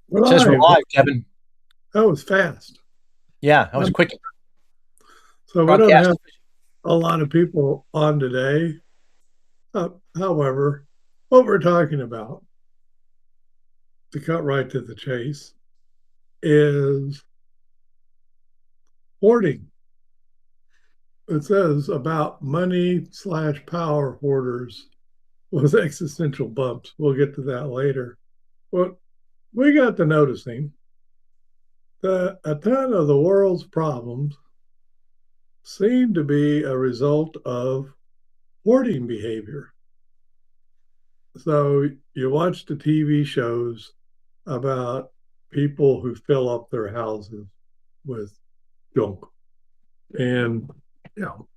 Well, Says we're live, Kevin. that was fast. Yeah, that was Um, quick. So we don't Broadcast. have a lot of people on today. However, what we're talking about, to cut right to the chase, is hoarding. It says about money slash power hoarders with existential bumps. We'll get to that later. Well, we got to noticing that a ton of the world's problems seem to be a result of hoarding behavior. So you watch the TV shows about people who fill up their houses with junk, and you know,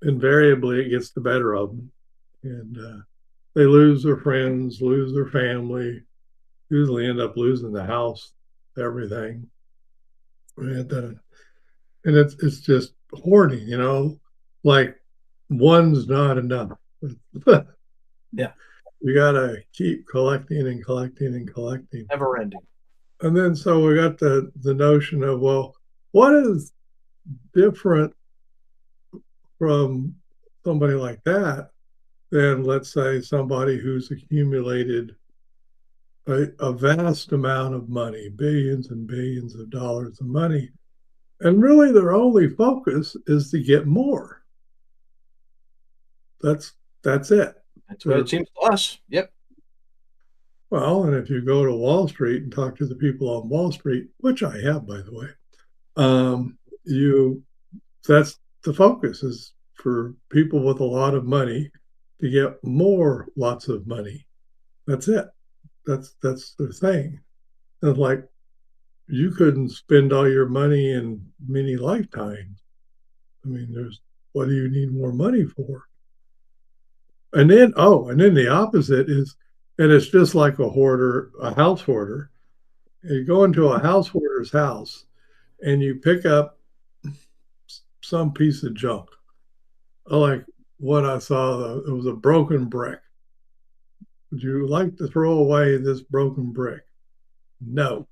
invariably it gets the better of them, and they lose their friends, lose their family, usually end up losing the house, everything, and it's just hoarding, like one's not enough. Yeah, You gotta keep collecting and collecting and collecting. never ending. And then so we got the notion of, well, what is different from somebody like that than, let's say, somebody who's accumulated a vast amount of money, billions and billions of dollars of money, and really their only focus is to get more. That's that's it. That's what it They're, seems to us. Yep. well, and if you go to Wall Street and talk to the people on Wall Street, which I have, by the way, you that's the focus is for people with a lot of money to get more lots of money. That's it. That's the thing. And like you couldn't spend all your money in many lifetimes. I mean, there's what do you need more money for? And then the opposite is, and it's just like a hoarder, a house hoarder. You go into a house hoarder's house and you pick up some piece of junk. Like what I saw, it was a broken brick. Would you like to throw away this broken brick? No.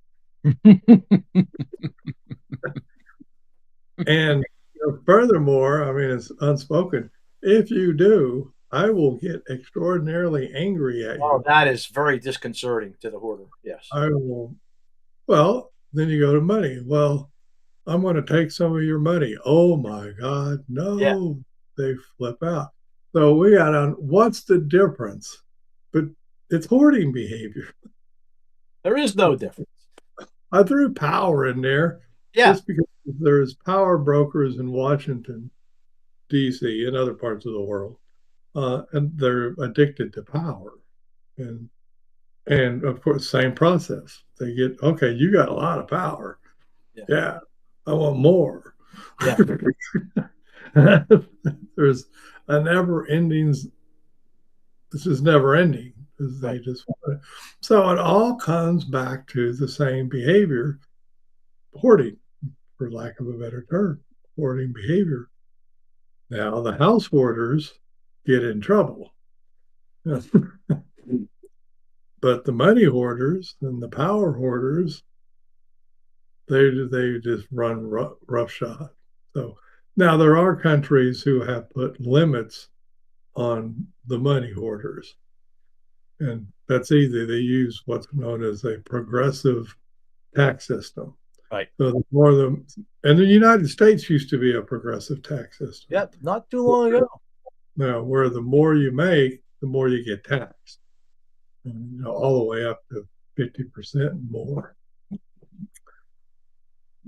And furthermore, I mean, it's unspoken. If you do, I will get extraordinarily angry at Oh, you. that is very disconcerting to the hoarder. Yes. I will, well, then you go to money. Well, I'm going to take some of your money. Oh my God, Yeah. no, they flip out. So we got on what's the difference? But it's hoarding behavior. There is no difference. I threw power in there Yeah. just because there's power brokers in Washington, D.C., and other parts of the world, and they're addicted to power. And and of course, same process. They get okay. You got a lot of power. Yeah. Yeah, I want more. Yeah. There's a never ending. This is never ending. They Right. just so it all comes back to the same behavior, hoarding, for lack of a better term, hoarding behavior. Now the house hoarders get in trouble. But the money hoarders and the power hoarders, they just run roughshod. So now there are countries who have put limits on the money hoarders, and that's easy. They use what's known as a progressive tax system. Right. So the more the and the United States used to be a progressive tax system. Yep. Not too long ago. Now, where the more you make, the more you get taxed, and, all the way up to 50% and more.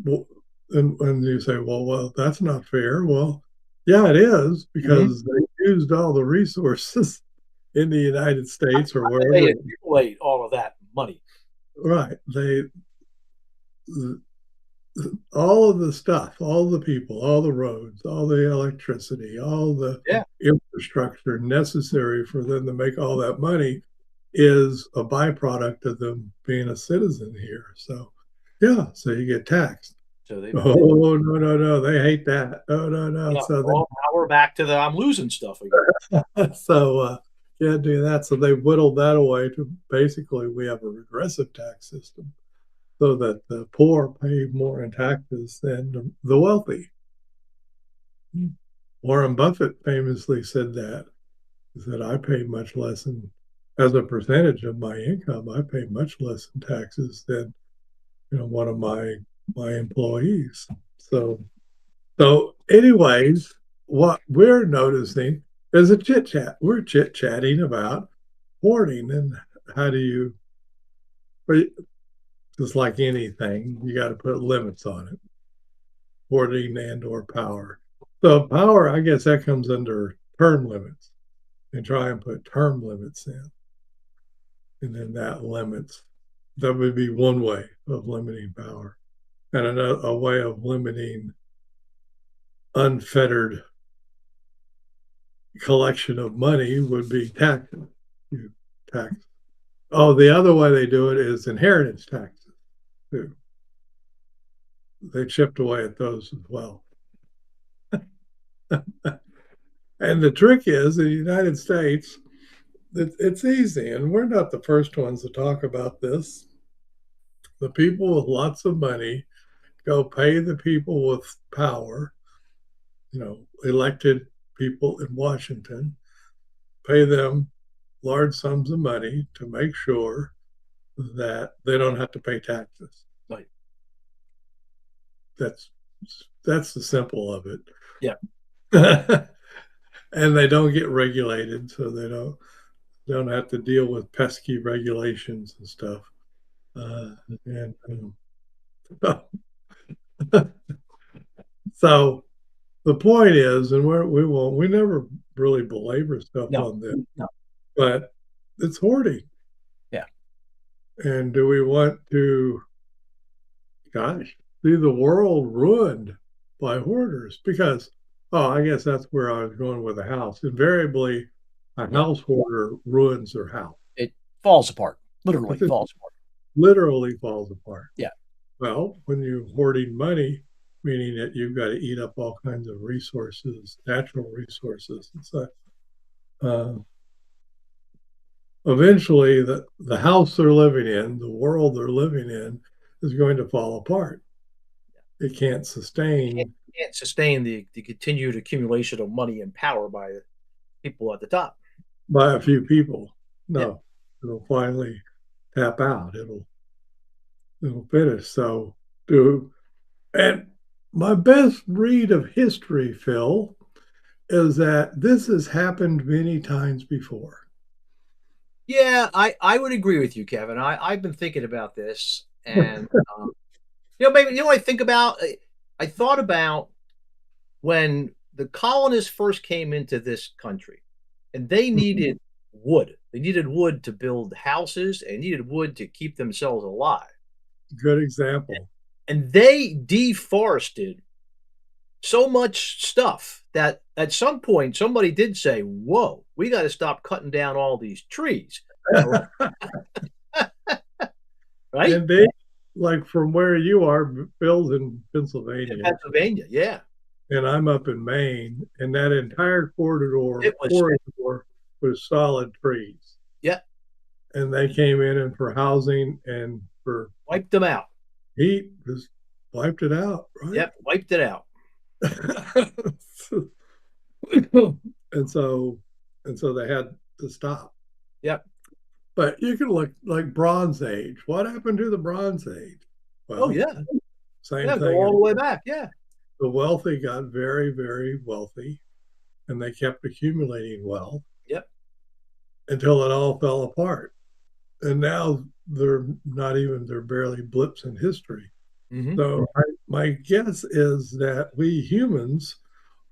Well, and you say, well, that's not fair. Well, yeah, it is Mm-hmm. because they used all the resources in the United States or They wherever. accumulate all of that money. Right. All of the stuff, all the people, all the roads, all the electricity, all the Yeah. infrastructure necessary for them to make all that money is a byproduct of them being a citizen here. So, yeah, so you get taxed. So they Oh, no, no, no. They hate that. No, no, no. yeah. Well, now we're back to the I'm losing stuff again. So can't do that. So they whittled that away to basically we have a regressive tax system. so that the poor pay more in taxes than the wealthy. Warren Buffett famously said that. He said, I pay much less as a percentage of my income, I pay much less in taxes than one of my employees. So anyways, what we're noticing is a chit chat. We're chit chatting about hoarding and how do you, just like anything, you got to put limits on it, hoarding and or power. So power, I guess that comes under term limits and try and put term limits in. And then that would be one way of limiting power. And a way of limiting unfettered collection of money would be taxes. You tax. Oh, the other way they do it is inheritance taxes too. They chipped away at those as well. And the trick is in the United States, it's easy, and we're not the first ones to talk about this. The people with lots of money go pay the people with power, elected people in Washington, pay them large sums of money to make sure that they don't have to pay taxes. Right. That's that's the simple of it. Yeah. And they don't get regulated, so they don't have to deal with pesky regulations and stuff. And so the point is, and we never really belabor stuff on this, but it's hoarding. Yeah. And do we want to, gosh, see the world ruined by hoarders? Because, I guess that's where I was going with a house. Invariably, a house hoarder ruins their house. It falls apart, literally falls apart. Literally falls apart. Yeah. Well, when you're hoarding money, meaning that you've got to eat up all kinds of resources, natural resources and such. Eventually, the house they're living in, the world they're living in, is going to fall apart. It can't sustain. It can't sustain the continued accumulation of money and power by people at the top. By a few people. No, it'll finally tap out. It'll finish. So, and my best read of history, Phil, is that this has happened many times before. Yeah, I would agree with you, Kevin. I've been thinking about this, and maybe I think about. I thought about when the colonists first came into this country, and they needed wood. They needed wood to build houses, and needed wood to keep themselves alive. Good example. And they deforested so much stuff that at some point somebody did say, whoa, we got to stop cutting down all these trees. Right? And they, like from where you are, Phil's in Pennsylvania. In Pennsylvania, yeah. And I'm up in Maine, and that entire corridor was solid trees. Yeah. And they came in and for housing and for wiped them out. Heat, just wiped it out, right? Yep, wiped it out. and so they had to stop. Yep. But you can look like Bronze Age. What happened to the Bronze Age? Well, same thing. Go all the way back. Yeah. The wealthy got very, very wealthy, and they kept accumulating wealth. Yep. Until it all fell apart. And now they're barely blips in history. Mm-hmm. So my guess is that we humans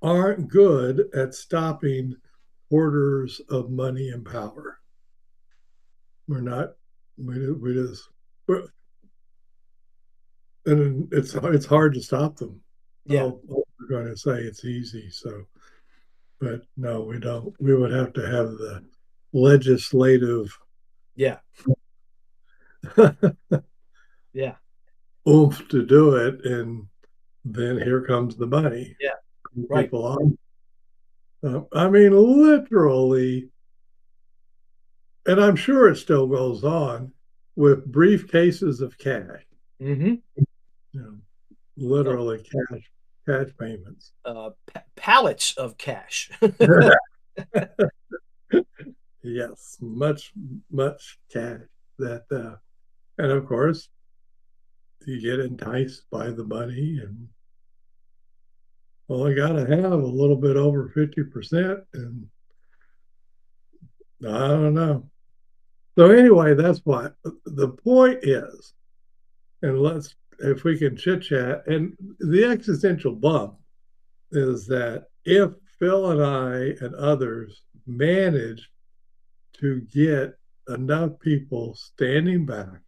aren't good at stopping hoarders of money and power. We're not. We just. And it's hard to stop them. Yeah. We're going to say it's easy. So, but no, we don't. We would have to have the legislative. Yeah. Yeah. Oomph to do it, and then here comes the money. Yeah. Right. People on. I mean, literally, and I'm sure it still goes on with briefcases of cash. Hmm. You know, Oh, literally cash payments. pallets of cash. Yes, much cash that and of course you get enticed by the money and well, I gotta have a little bit over 50% and I don't know. So anyway, that's what the point is. And let's if we can chit chat and the existential bump is that if Phil and I and others manage to get enough people standing back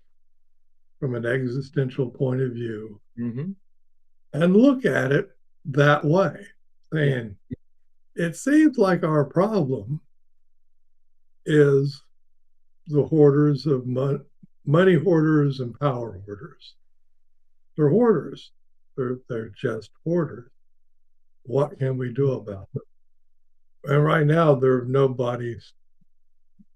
from an existential point of view Hmm. and look at it that way, Yeah. saying, it seems like our problem is the hoarders of money hoarders and power hoarders. They're hoarders. They're just hoarders. What can we do about them? And right now, there's nobody's,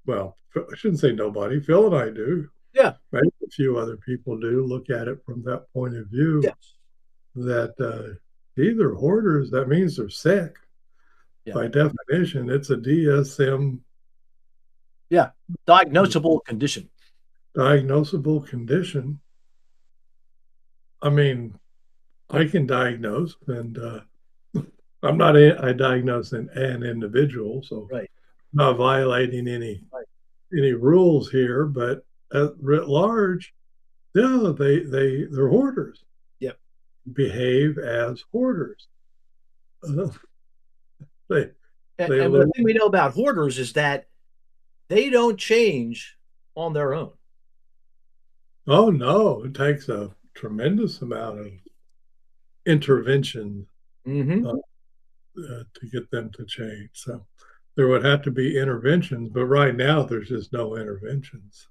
well, I shouldn't say nobody. Phil and I do. Yeah. Maybe a few other people do look at it from that point of view Yes. that either hoarders, that means they're sick. Yeah. By definition, it's a DSM Yeah. Diagnosable condition. diagnosable condition. I mean, I can diagnose, and I'm not I diagnose an individual, so Right. I'm not violating Right. any rules here. But writ large, yeah, they're hoarders, Yep. behave as hoarders. Uh, they they And the live. thing we know about hoarders is that they don't change on their own. Oh no, it takes a tremendous amount of intervention Hmm. uh, to get them to change. So there would have to be interventions, but right now there's just no interventions,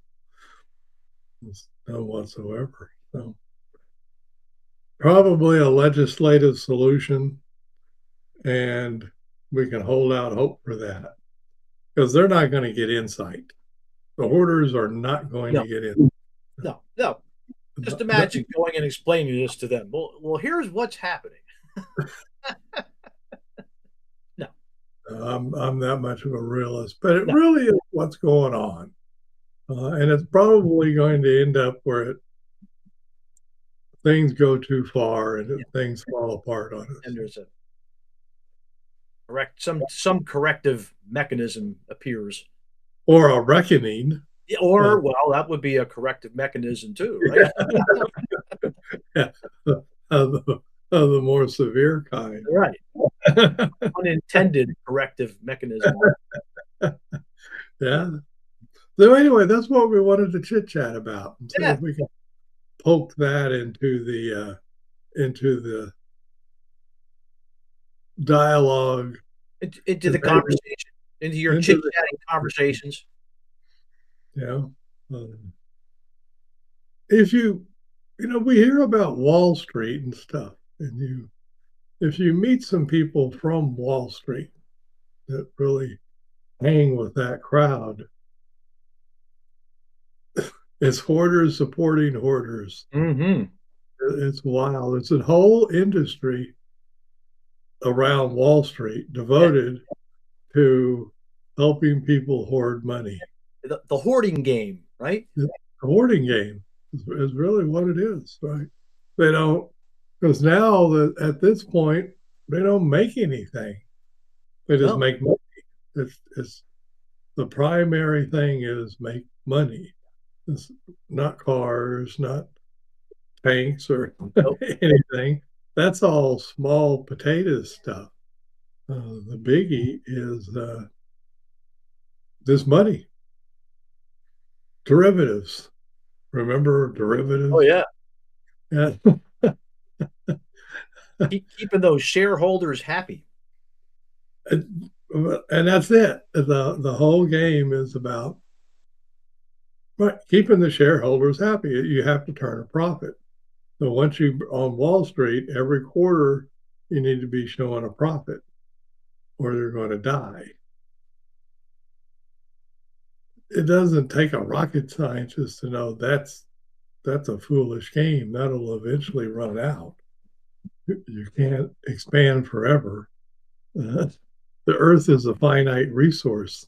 there's none whatsoever. So probably a legislative solution, and we can hold out hope for that because they're not going to get insight. The hoarders are not going No, to get in. no, no. Just No, no, imagine going and explaining this to them. Well, here's what's happening. No, I'm that much of a realist, but it no. really is what's going on. And it's probably going to end up where things go too far and Yeah. things fall apart on And us. there's a some corrective mechanism appears. Or a reckoning of, Or, well, that would be a corrective mechanism too, right? yeah, of, of the more severe kind. Right. Unintended corrective mechanism. Yeah. So anyway, that's what we wanted to chit chat about and see Yeah. if we can poke that into the dialogue Into and the maybe conversation, into your into chit the chatting conversations. you know if we hear about Wall Street and stuff, and you if you meet some people from Wall Street that really hang with that crowd, it's hoarders supporting hoarders. Hmm. It's wild. It's a whole industry around Wall Street Yeah. devoted to helping people hoard money. The hoarding game, right? The hoarding game is really what it is, right? They don't, because now that at this point, they don't make anything. They just No, make money. It's the primary thing is make money. It's not cars, not tanks or no. anything. That's all small potato stuff. The biggie is this money, derivatives. Remember Oh derivatives? yeah. Yeah. Keeping those shareholders happy. and, and that's it. The whole game is about right, keeping the shareholders happy. You have to turn a profit. So once you on Wall Street, every quarter you need to be showing a profit, or you're going to die. It doesn't take a rocket scientist to know that's a foolish game. That'll eventually run out. You can't expand forever. Uh, the Earth is a finite resource,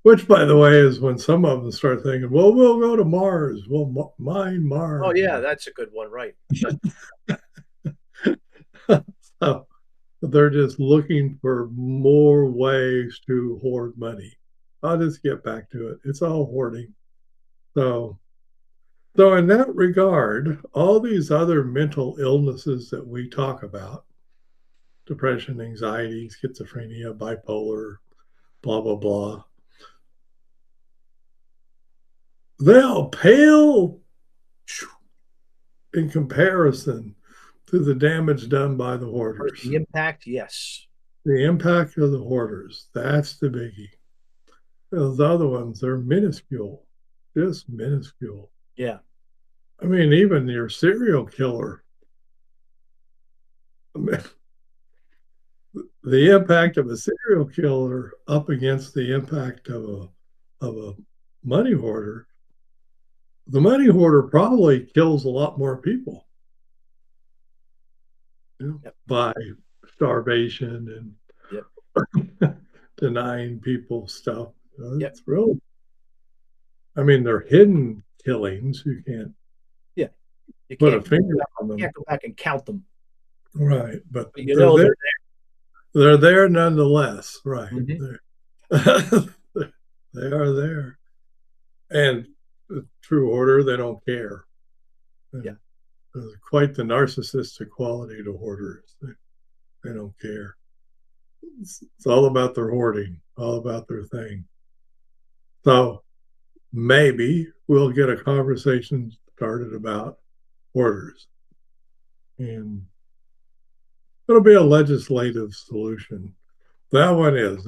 which, by the way, is when some of them start thinking, well, we'll go to Mars, we'll mine Oh Mars. yeah, that's a good one, right? Yes. So they're just looking for more ways to hoard money. I'll just get back to it. It's all hoarding. So, so in that regard, all these other mental illnesses that we talk about, depression, anxiety, schizophrenia, bipolar, blah, blah, blah, they'll pale in comparison to the damage done by the Where's hoarders. the impact? Yes. The impact of the hoarders, that's the biggie. Those other ones, they're minuscule, just minuscule. Yeah. I mean, even your serial killer, I mean, the impact of a serial killer up against the impact of a money hoarder, the money hoarder probably kills a lot more people, you know, Yep. by starvation Yep. and denying people stuff. Yep. It's really, I mean, they're hidden killings. You can't Yeah. You put a can't finger on can't them, go back and count them, right? But but you know they're they're there nonetheless, right? there. Hmm. They are there. And the true order, they don't care. Yeah. And there's quite the narcissistic quality to hoarders. They don't care. It's all about their hoarding, all about their thing. So maybe we'll get a conversation started about hoarders. And it'll be a legislative solution. That one is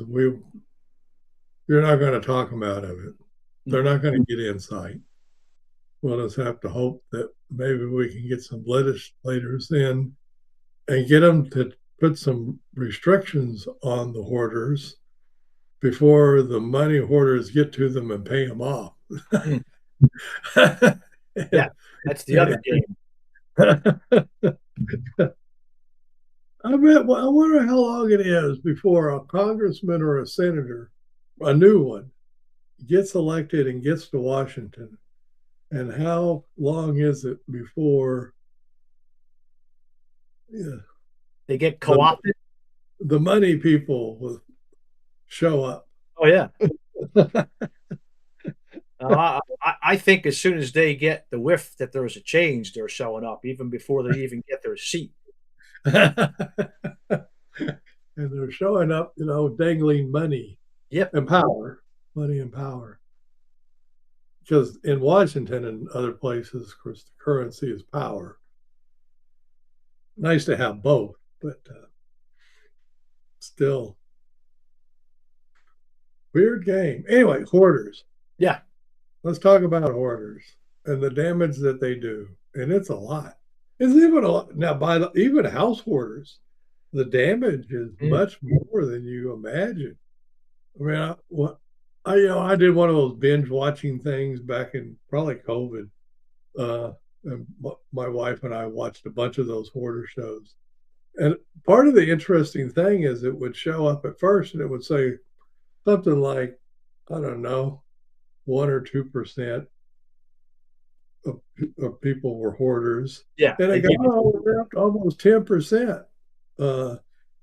you're not going to talk them out of it. They're not going to get insight. We'll just have to hope that maybe we can get some legislators in and get them to put some restrictions on the hoarders before the money hoarders get to them and pay them off. Mm. Yeah, and, that's the other game. I bet. Well, I wonder how long it is before a congressman or a senator, a new one, gets elected and gets to Washington, and how long is it before, yeah, They get the co-opted. the money people will show up? Oh yeah. I think as soon as they get the whiff that there's a change, they're showing up even before they even get their seat. And they're showing up, dangling money Yep. and power, money and power. Because in Washington and other places, of course, the currency is power. Nice to have both, but still, weird game. Anyway, hoarders. Yeah. Let's talk about hoarders and the damage that they do. And it's a lot. It's even a lot. Now, even house hoarders, the damage is Mm. much more than you imagine. I mean, I did one of those binge watching things back in probably COVID. And my wife and I watched a bunch of those hoarder shows. And part of the interesting thing is it would show up at first and it would say something like, I don't know, 1 or 2% of people were hoarders. Yeah. And They it give got you all the way up to almost 10%. Uh,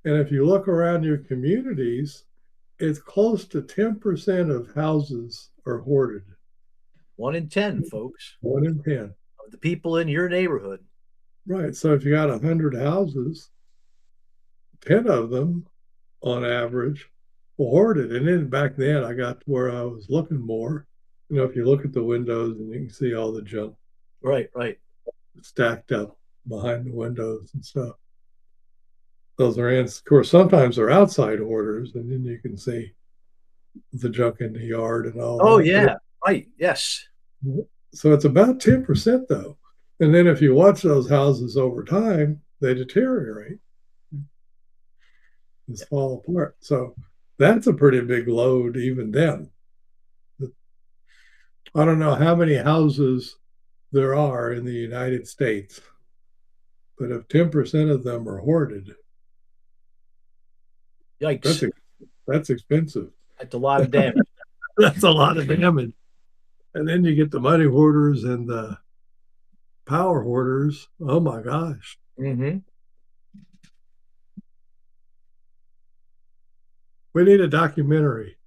and if you look around your communities, it's close to 10% of houses are hoarded. 1 in 10, folks, 1 in 10. of the people in your neighborhood. Right. So if you got 100 houses, 10 of them on average were hoarded. And then back then I got to where I was looking more. If you look at the windows and you can see all the junk Right. Right. stacked up behind the windows and stuff. Those are ants. Of course, sometimes they're outside hoarders, and then you can see the junk in the yard and all Oh that. yeah. Right. Yes. So it's about 10% though. And then if you watch those houses over time, they deteriorate, just fall apart. So that's a pretty big load even then. I don't know how many houses there are in the United States, but if 10% of them are hoarded, Yikes. that's that's expensive. That's a lot of damage. That's a lot of damage. And then you get the money hoarders and the power hoarders. Oh my gosh. Hmm. We need a documentary.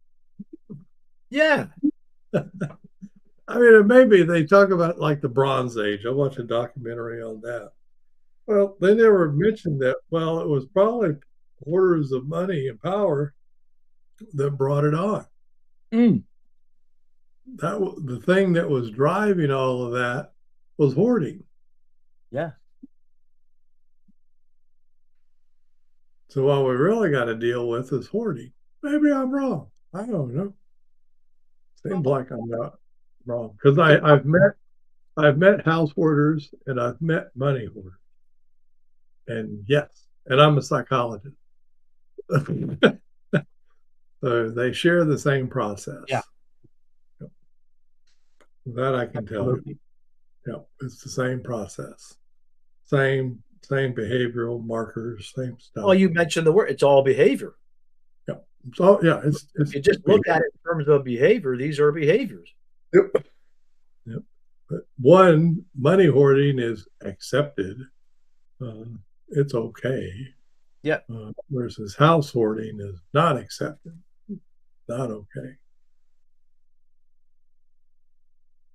Yeah. I mean, maybe they talk about like the Bronze Age. I watched a documentary on that. Well, they never mentioned that. Well, it was probably hoarders of money and power that brought it on. Mm. That the thing that was driving all of that was hoarding. Yeah. So what we really got to deal with is hoarding. Maybe I'm wrong. I don't know. Seems Well, like I'm not wrong because I've met house hoarders and I've met money hoarders. And yes, and I'm a psychologist. So they share the same yeah. process. That I can tell you. Absolutely. Yeah, it's the same process. Same behavioral markers, same Well, stuff. you mentioned the word. It's all behavior. Yeah. So yeah, If you just look at it in terms of behavior, these are behaviors. yep, yep. But one, money hoarding is accepted. Uh, it's okay. Yeah. Versus house hoarding is not accepted. Not okay.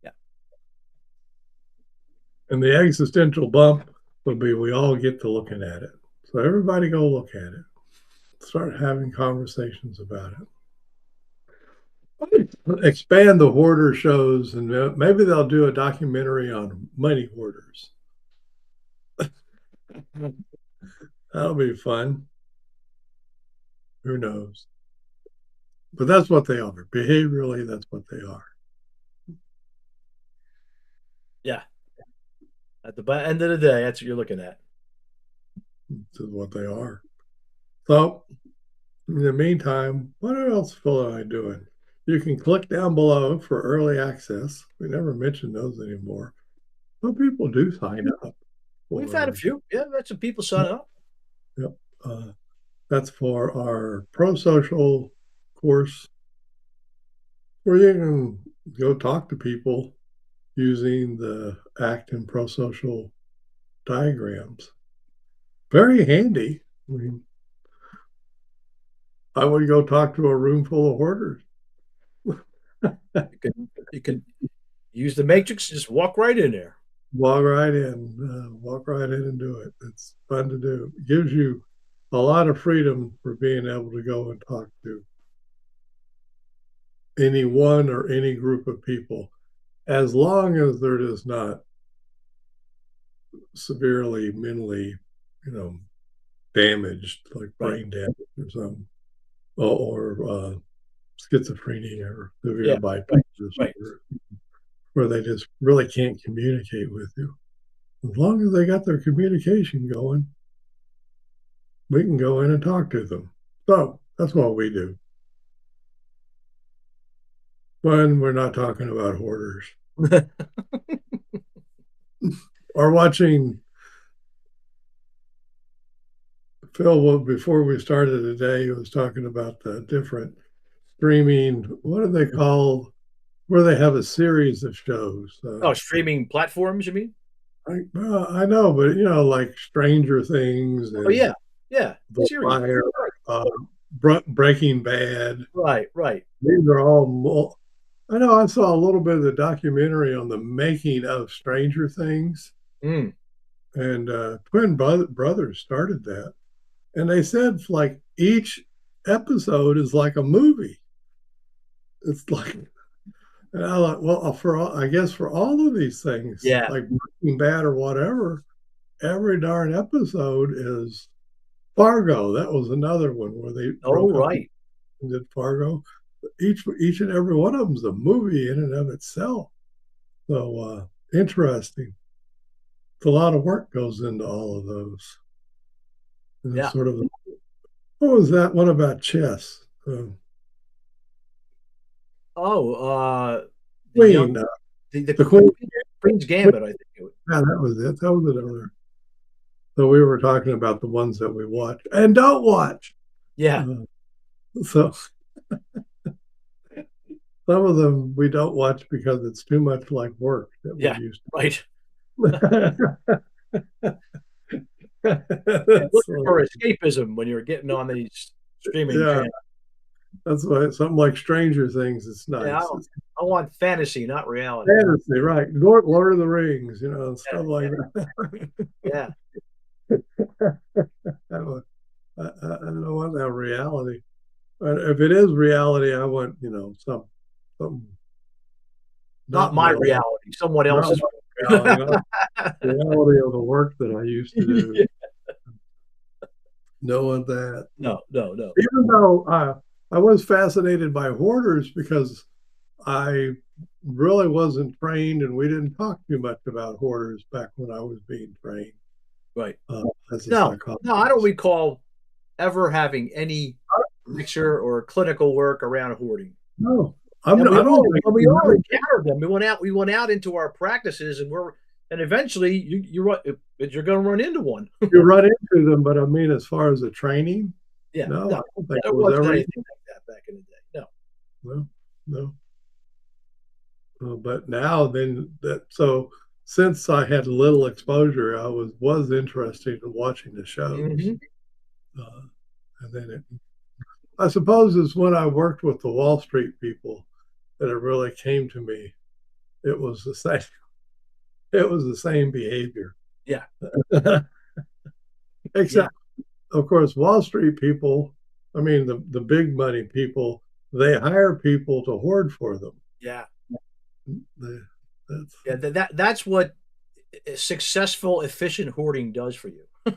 Yeah. And the existential bump will be we all get to looking at it. So everybody go look at it. Start having conversations about it. Expand the hoarder shows, and maybe they'll do a documentary on money hoarders. That'll be fun. Who knows? But that's what they are. Behaviorally, that's what they are. Yeah. At the end of the day, that's what you're looking at. This is what they are. So, in the meantime, what else, Phil, am I doing? You can click down below for early access. We never mention those anymore. Some people do sign up We've had a for, few. Yeah, that's some people signing up. yep, that's for our pro social course where you can go talk to people using the ACT and pro social diagrams. Very handy. I mean, I would go talk to a room full of hoarders. You can use the matrix, just walk right in there. Walk right in and do it. It's fun to do. It gives you a lot of freedom for being able to go and talk to any one or any group of people, as long as they're just not severely mentally, you know, damaged, like Right. brain damage or something, or schizophrenia or severe Yeah. bipolar Right. Right. disorder, where they just really can't communicate with you. As long as they got their communication going, we can go in and talk to them. So that's what we do. When we're not talking about hoarders or watching Phil. Before we started today, he was talking about the different streaming. What do they call where they have a series of shows? Oh, streaming platforms, you mean? I know, but like Stranger Things Oh, and yeah. Yeah. The Serious. Wire, uh, Breaking Bad. Right. Right. These are all. I know I saw a little bit of the documentary on the making of Stranger Things, Mm. and twin brothers started that, and they said like each episode is like a movie. It's like, and I like, well, I guess for all of these things, Yeah. like Breaking Bad or whatever, every darn episode is Fargo. That was another one where they Oh, broke up right. and did Fargo. Each and every one of them is a movie in and of itself. So interesting. It's a lot of work goes into all of those. And it's Yeah. sort of what was that one about chess? Oh, the young, Queen, the the Queen. Queen. Queen's Gambit, I think it was. Yeah, that was it. That was another. So we were talking about the ones that we watch and don't watch. Yeah, Uh, so some of them we don't watch because it's too much like work that we're yeah, used right. to. Yeah, looking for escapism when you're getting on these streaming Yeah, channels. that's why something like Stranger Things is Yeah, nice. It's I want fantasy, not reality. fantasy, right? Lord of the Rings, Yeah, stuff like that. yeah. I don't want that reality. But if it is reality, I want, something Not not my real, reality, someone not else's. reality, not reality of the work that I used to do. Yeah. Don't want that. No, no, no. Even though I was fascinated by hoarders because I really wasn't trained, and we didn't talk too much about hoarders back when I was being trained Right. uh, as a No, no, I don't psychologist. recall ever having any lecture or clinical work around hoarding. No, And I don't think we we all never encountered them. We went out into our practices, and eventually you're going to run into one. you run into them, but I mean, as far as the training, Yeah, no, I no, don't think there it was wasn't ever. anything like that back in the day. No, No, no. But now, then that so since I had little exposure, I was interested in watching the shows, hmm uh, and then I suppose it's when I worked with the Wall Street people that it really came to me. It was the same. It was the same behavior, yeah, yeah, except of course Wall Street people. I mean the big money people. They hire people to hoard for them. yeah, They, that's yeah. That's what successful, efficient hoarding does for you. you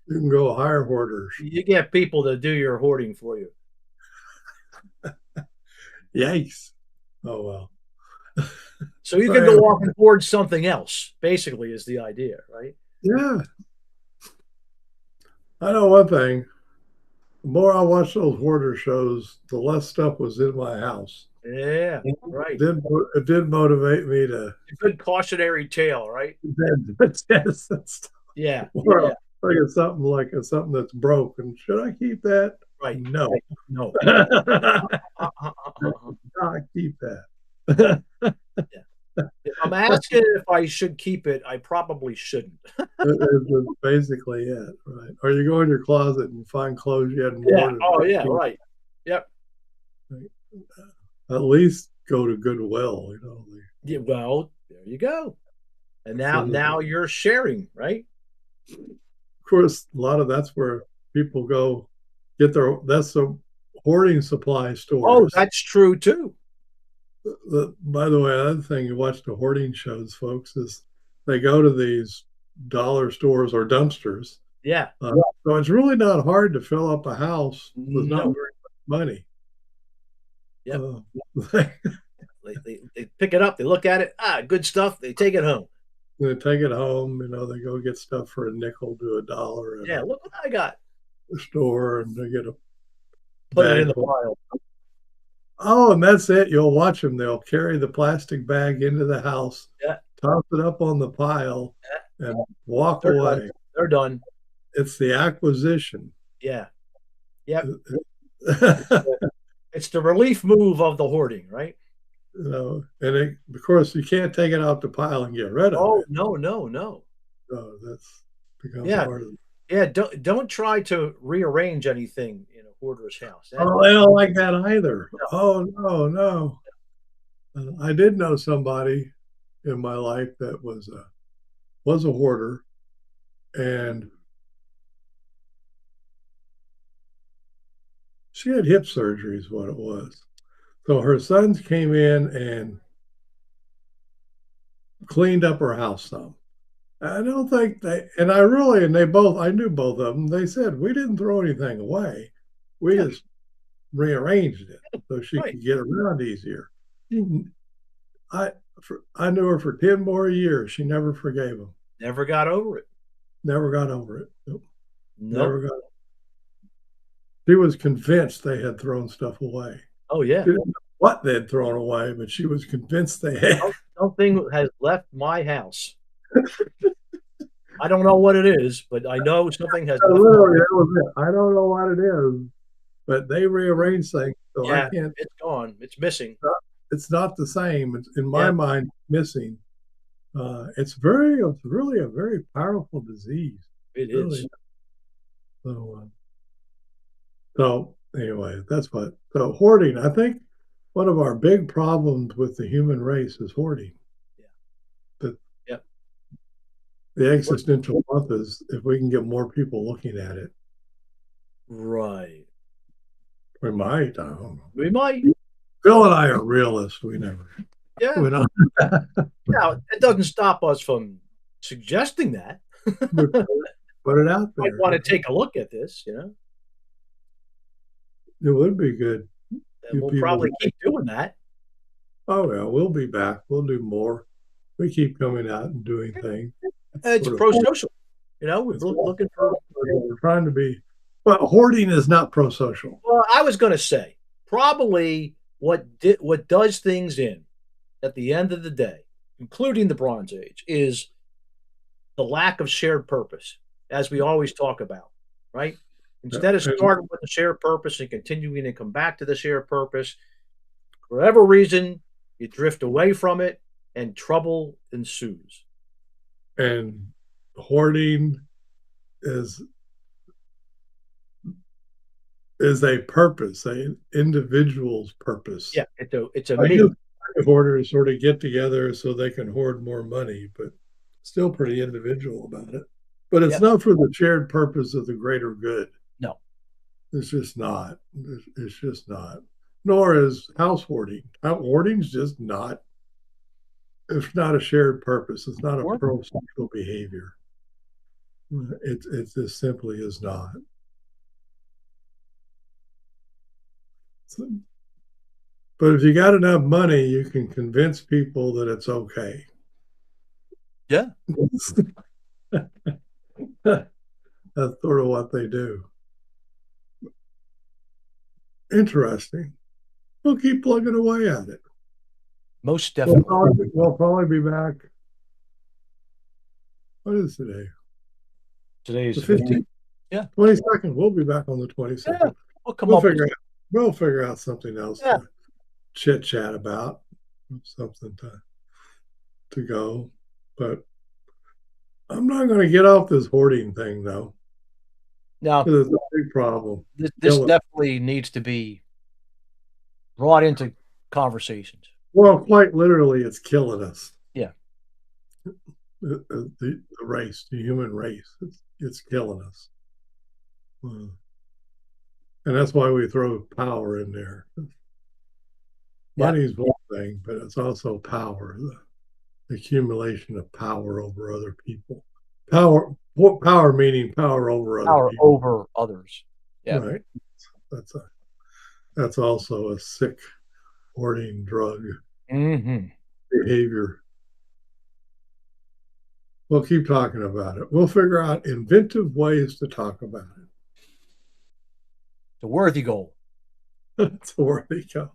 can go hire hoarders. You get people to do your hoarding for you. Yikes! Oh well. So you So can go anyway, off and hoard something else, basically, is the idea, right? yeah, I know one thing. The more I watched those hoarder shows, the less stuff was in my house. Yeah, It right. did, it did motivate me to A good cautionary tale, right? test that stuff. Yeah, Or yeah, like it's something something that's broken. Should I keep that? right. No. No. Not keep that. Yeah. If I'm asking if I should keep it, I probably shouldn't. That's basically it, right? Or you go in your closet and find clothes you hadn't Yeah. worn in Oh, yeah. 15. Right. Yep. At least go to Goodwill, Yeah, well, there you go. And send now you're sharing, right? of course, a lot of that's where people go get that's the hoarding supply Oh, stores. that's true too. By the way, another thing you watch the hoarding shows, folks, is they go to these dollar stores or dumpsters. Yeah. So it's really not hard to fill up a house with not No. very much money. Yep. Uh, They pick it up, they look at it. Ah, good stuff. They take it home. they take it home, they go get stuff for a nickel to a dollar at Yeah, look what I got. a store, and they get a Put it in bag the full. pile. Oh, and that's it. You'll watch them. They'll carry the plastic bag into the house, Yeah, toss it up on the pile, yeah. and walk They're done. away. They're done. It's the acquisition. Yeah. Yep. It's you it's the relief move of the hoarding, right? of course, you can't take it off the pile and get rid of Oh, it. no, no, no. So that's become Yeah. part of it. Yeah, don't try to rearrange anything in a hoarder's house. Oh, they don't like that either. No. Oh, no, no. I did know somebody in my life that was a hoarder, and she had hip surgery, is what it was. So her sons came in and cleaned up her house some. I don't think I knew both of them. They said, we didn't throw anything away. We Yeah, just rearranged it so she right. could get around easier. I, I knew her for 10 more years. She never forgave him. Never got over it. Never got over it. Nope. Never Nope. got She was convinced they had thrown stuff away. Oh, yeah. She didn't know what they'd thrown away, but she was convinced they had. Oh, Something has left my house. I don't know what it is, but I know something has left my. Literally, that was it. I don't know what it is, but they rearranged things, so I Yeah, can't. it's gone. It's missing. It's not the same. It's in my Yeah, mind missing. It's really a very powerful disease. it Really. is. So anyway, that's what. So hoarding. I think one of our big problems with the human race is hoarding. Yeah, The yeah. the What? existential month is if we can get more people looking at it. Right. We might. I don't know. We might. Bill and I are realists. We never. Yeah. We don't. Now, it doesn't stop us from suggesting that. We put it out Might there. want to take a look at this, It would be good. and You we'll people. probably keep doing that. Oh yeah, we'll be back. We'll do more. We keep coming out and doing things. It's It's sort of. pro-social. We're It's looking for. we're trying to be. But hoarding is not pro-social. Well, I was going to say probably what does things in at the end of the day, including the Bronze Age, is the lack of shared purpose, as we always talk about, right? Instead of And, starting with the shared purpose and continuing to come back to the shared purpose, for whatever reason, you drift away from it and trouble ensues. and hoarding is is a purpose, an individual's purpose. Yeah, it's a I me. guess hoarders sort of get together so they can hoard more money, but still pretty individual about it. But it's Yep. not for the shared purpose of the greater good. No. It's just not. It's just not. Nor is house hoarding. Hoarding's just not. It's not a shared purpose. It's not a Or pro-social behavior. It just simply is not. So, but if you got enough money, you can convince people that it's okay. yeah, That's sort of what they do. Interesting. We'll keep plugging away at it. most definitely. We'll probably be back. What is today? Today's The 15th. 15th, Yeah. 22nd. We'll be back on the Yeah. 22nd. We'll come We'll up with. figure out. We'll figure out something else Yeah. to chit chat about, something to go. But I'm not going to get off this hoarding thing though, Now, because it's a big problem. this definitely needs to be brought into conversations. Well, quite literally, it's killing us. Yeah. The race, the human race, it's killing us. And that's why we throw power in there. Money's one thing, but it's also power, the accumulation of power over other people. Power meaning power over other Power people. over others. Yeah. Right. That's also a sick hoarding drug behavior. We'll keep talking about it. We'll figure out inventive ways to talk about it. It's a worthy goal. It's a worthy goal.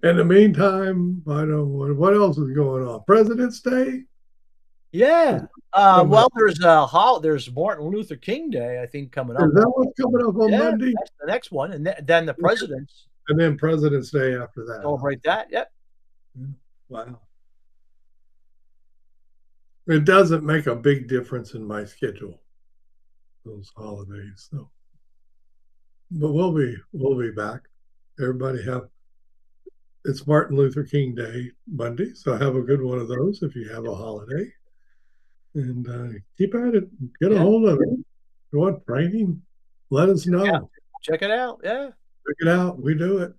In the meantime, I don't know what else is going on. President's Day. Yeah. Well, there's Martin Luther King Day, I think, coming up. Is that what's coming up on Monday? That's the next one, and then the presidents. And then President's Day after that. Celebrate that. Yep. Wow. It doesn't make a big difference in my schedule, those holidays. So, but we'll be back. Everybody have. It's Martin Luther King Day Monday, so have a good one of those if you have a holiday, and keep at it. Get a hold of it. If you want training, let us know. Check it out. Yeah. Check it out. We do it.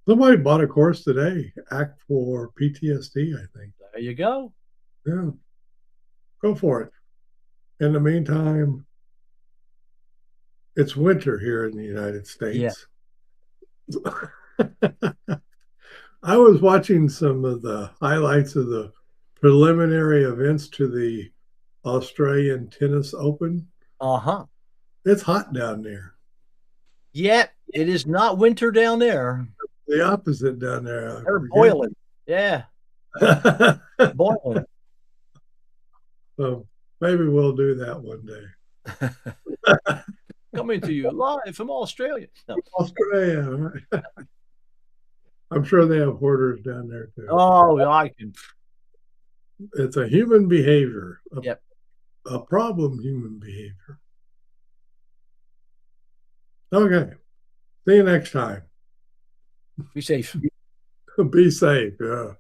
Somebody bought a course today, Act for PTSD, I think. There you go. Yeah. Go for it. In the meantime, it's winter here in the United States. Yeah. I was watching some of the highlights of the preliminary events to the Australian Tennis Open. Uh-huh. It's hot down there. Yeah, it is not winter down there. The opposite down there. They're boiling. Yeah. boiling. So maybe we'll do that one day. Coming to you live from Australia. No. Australia. I'm sure they have hoarders down there too. Oh, I can. It's a human behavior, Yep. a problem human behavior. Okay. See you next time. Be safe. Be safe. Yeah.